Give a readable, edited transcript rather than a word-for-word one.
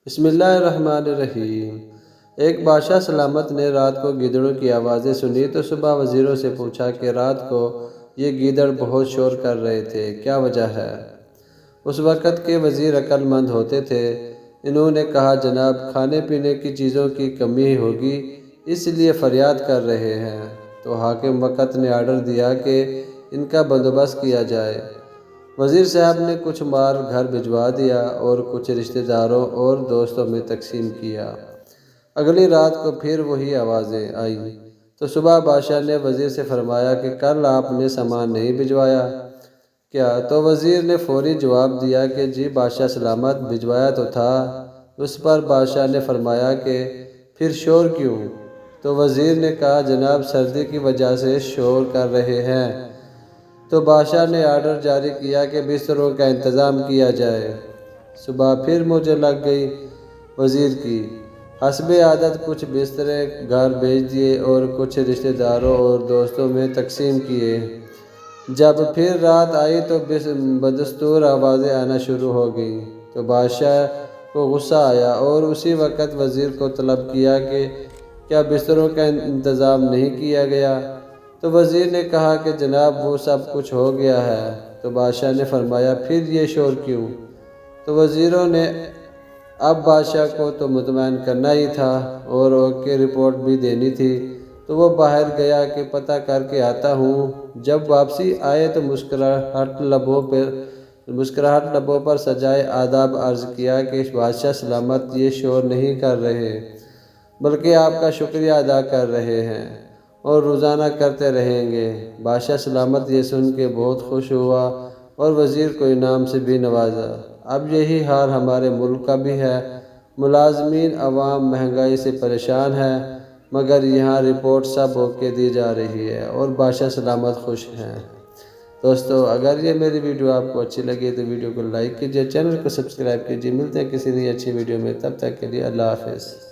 بسم اللہ الرحمن الرحیم۔ ایک بادشاہ سلامت نے رات کو گیدڑوں کی آوازیں سنی تو صبح وزیروں سے پوچھا کہ رات کو یہ گیدڑ بہت شور کر رہے تھے، کیا وجہ ہے؟ اس وقت کے وزیر عقل مند ہوتے تھے۔ انہوں نے کہا جناب، کھانے پینے کی چیزوں کی کمی ہوگی اس لیے فریاد کر رہے ہیں۔ تو حاکم وقت نے آرڈر دیا کہ ان کا بندوبست کیا جائے۔ وزیر صاحب نے کچھ مال گھر بھجوا دیا اور کچھ رشتہ داروں اور دوستوں میں تقسیم کیا۔ اگلی رات کو پھر وہی آوازیں آئیں تو صبح بادشاہ نے وزیر سے فرمایا کہ کل آپ نے سامان نہیں بھجوایا کیا؟ تو وزیر نے فوری جواب دیا کہ جی بادشاہ سلامت، بھجوایا تو تھا۔ اس پر بادشاہ نے فرمایا کہ پھر شور کیوں؟ تو وزیر نے کہا جناب، سردی کی وجہ سے شور کر رہے ہیں۔ تو بادشاہ نے آرڈر جاری کیا کہ بستروں کا انتظام کیا جائے۔ صبح پھر مجھے لگ گئی وزیر کی۔ حسب عادت کچھ بسترے گھر بھیج دیے اور کچھ رشتہ داروں اور دوستوں میں تقسیم کیے۔ جب پھر رات آئی تو بدستور آوازیں آنا شروع ہو گئیں تو بادشاہ کو غصہ آیا اور اسی وقت وزیر کو طلب کیا کہ کیا بستروں کا انتظام نہیں کیا گیا؟ تو وزیر نے کہا کہ جناب وہ سب کچھ ہو گیا ہے۔ تو بادشاہ نے فرمایا پھر یہ شور کیوں؟ تو وزیروں نے اب بادشاہ کو تو مطمئن کرنا ہی تھا اور اوکے رپورٹ بھی دینی تھی۔ تو وہ باہر گیا کہ پتہ کر کے آتا ہوں۔ جب واپسی آئے تو مسکراہٹ لبوں پر سجائے آداب عرض کیا کہ بادشاہ سلامت، یہ شور نہیں کر رہے بلکہ آپ کا شکریہ ادا کر رہے ہیں اور روزانہ کرتے رہیں گے۔ بادشاہ سلامت یہ سن کے بہت خوش ہوا اور وزیر کو انعام سے بھی نوازا۔ اب یہی حال ہمارے ملک کا بھی ہے۔ ملازمین عوام مہنگائی سے پریشان ہے، مگر یہاں رپورٹ سب اوکے دی جا رہی ہے اور بادشاہ سلامت خوش ہیں۔ دوستو، اگر یہ میری ویڈیو آپ کو اچھی لگی تو ویڈیو کو لائک کیجیے، چینل کو سبسکرائب کیجیے۔ ملتے ہیں کسی نئی اچھی ویڈیو میں، تب تک کے لیے اللہ حافظ۔